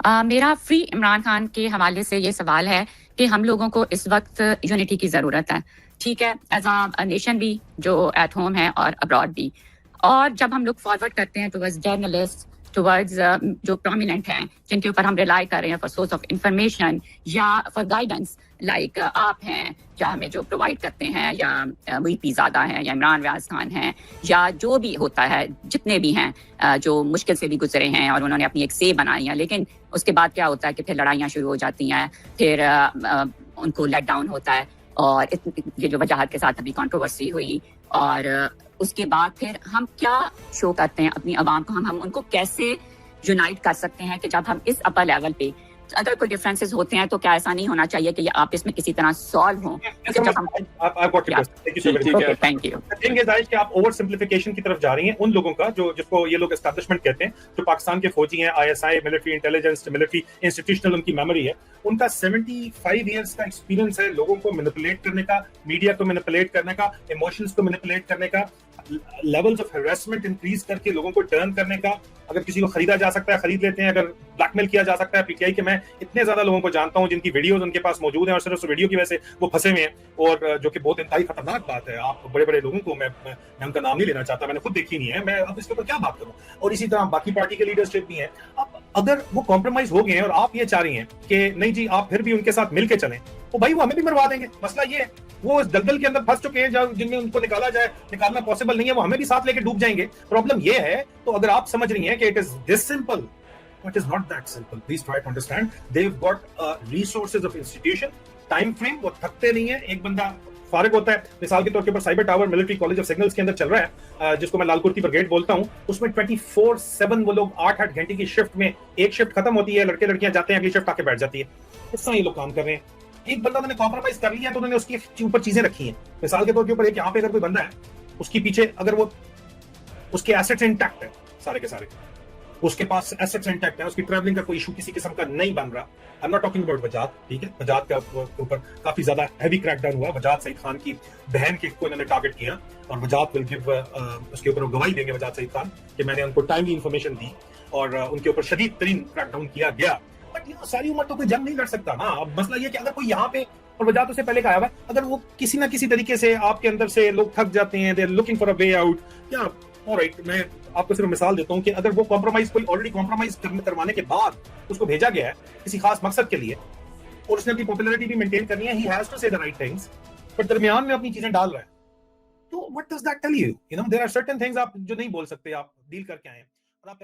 मेरा फ्री इमरान खान के हवाले से ये सवाल है कि हम लोगों को इस वक्त यूनिटी की ज़रूरत है, ठीक है? एज़ अ नेशन भी जो एट होम है और अब्रॉड भी। और जब हम लुक फॉरवर्ड करते हैं टुवर्ड्स जर्नलिस्ट, टुवर्ड्स जो प्रोमिनेंट हैं, जिनके ऊपर हम रिलाई कर रहे हैं फॉर सोर्स ऑफ इंफॉर्मेशन या फॉर गाइडेंस, लाइक आप हैं, या हमें जो प्रोवाइड करते हैं, या वही पीज़ादा हैं, या इमरान व्यास खान हैं, या जो भी होता है, जितने भी हैं जो मुश्किल से भी गुजरे हैं और उन्होंने अपनी एक से बनाई है, लेकिन उसके बाद क्या होता है कि फिर लड़ाइयाँ शुरू हो जाती हैं, फिर उनको लेट डाउन होता है। और ये जो वजाहत के साथ अभी कंट्रोवर्सी हुई, और उसके बाद फिर हम क्या शो करते हैं अपनी आवाम को, हम उनको कैसे यूनाइट कर सकते हैं कि जब हम इस अपर लेवल पे अगर कोई डिफरेंसेस होते हैं तो क्या ऐसा नहीं होना चाहिए कि ये आपस में किसी तरह सॉल्व हों। Thank you. कि आप ओवर सिंप्लीफिकेशन की तरफ जा रही हैं उन लोगों का जो जिसको ये लोग एस्टैब्लिशमेंट कहते हैं, जो पाकिस्तान के फौजी हैं, ISI, military intelligence, military institutional उनकी मेमोरी है, उनका 75 इयर्स का एक्सपीरियंस है लोगों को मैनिपुलेट करने का, मीडिया को मैनिपुलेट करने का, इमोशंस को मैनिपुलेट करने का, लेवल्स ऑफ हैरेसमेंट इंक्रीज करके लोगों को टर्न करने का। अगर किसी को खरीदा जा सकता है खरीद लेते हैं, अगर ब्लैकमेल किया जा सकता है। पीटीआई के मैं इतने ज्यादा लोगों को जानता हूं जिनकी वीडियोस उनके पास मौजूद हैं और सिर्फ उस वीडियो की वजह से वो फंसे हुए हैं, और जो कि बहुत इंतहाई खतरनाक बात है। आप बड़े बड़े लोगों को मैं उनका नाम नहीं लेना चाहता, मैंने खुद देखी नहीं है, मैं अब इसके ऊपर क्या बात करूं। और इसी तरह बाकी पार्टी के लीडरशिप भी हैं। अब अगर वो कॉम्प्रोमाइज हो गए हैं और आप ये चाह रही हैं कि नहीं जी आप फिर भी उनके साथ मिलके चलें, तो भाई वो हमें भी मरवा देंगे। मसला ये है वो इस दलदल के अंदर फंस चुके हैं जिनमें उनको निकालना पॉसिबल नहीं है, वो हमें भी साथ लेके डूब जाएंगे। प्रॉब्लम ये है, तो अगर आप समझ रही हैं कि it is this simple, it is not that simple. Please try to understand. They've got resources of institution, time frame. वो थकते नहीं है। एक बंदा फारिग होता है, मिसाल के तौर के ऊपर cyber tower military college of signals के अंदर चल रहा है, जिसको मैं लालकुर्ती ब्रिगेड बोलता हूँ, उसमें 24/7 वो लोग 8-8 घंटे की शिफ्ट में, एक शिफ्ट खत्म होती है, लड़के लड़कियां जाते हैं, अगली शिफ्ट आके बैठ जाती है। इस तरह ये लोग काम कर रहे हैं। एक बंदा उन्होंने कॉम्प्रोमाइज कर लिया तो उन्होंने उसके ऊपर चीजें रखी हैं। मिसाल के तौर के ऊपर एक यहाँ पे अगर कोई बंदा है, उसके पीछे अगर वो उसके एसेट्स इंटैक्ट है, सारे के सारे उसके पास एसेट्स इंटैक्ट है, उसकी ट्रैवलिंग का कोई इशू किसी किस्म का नहीं बन रहा। I am not talking about वजात, ठीक है? वजात का ऊपर काफी ज्यादा हैवी क्रैकडाउन हुआ। वजात सईद खान की बहन को इन्होंने टारगेट किया और वजात विल गिव उसके ऊपर गवाही देंगे वजात सईद खान कि मैंने उनको टाइमली इंफॉर्मेशन दी और उनके ऊपर शदीद तरीन क्रैकडाउन किया गया। बट ये सारी उम्र तो कोई जंग नहीं लड़ सकता ना। अब मसला ये कि अगर कोई यहाँ पे, और वजात उससे पहले का आया हुआ, अगर वो किसी ना किसी तरीके से आपके अंदर से लोग थक जाते हैं, they are looking for a way out, yeah alright, मैं आपको सिर्फ मिसाल देता हूं कि अगर वो कॉम्प्रोमाइज कोई ऑलरेडी कॉम्प्रोमाइज करवाने के बाद उसको भेजा गया है किसी खास मकसद के लिए और उसने अपनी पॉपुलैरिटी भी मेंटेन करनी है, he has to say the right things, but दरमियान में अपनी चीजें डाल रहा है, तो what does that tell you? You know there are certain things आप जो नहीं बोल सकते, आप डील करके आए हैं और आप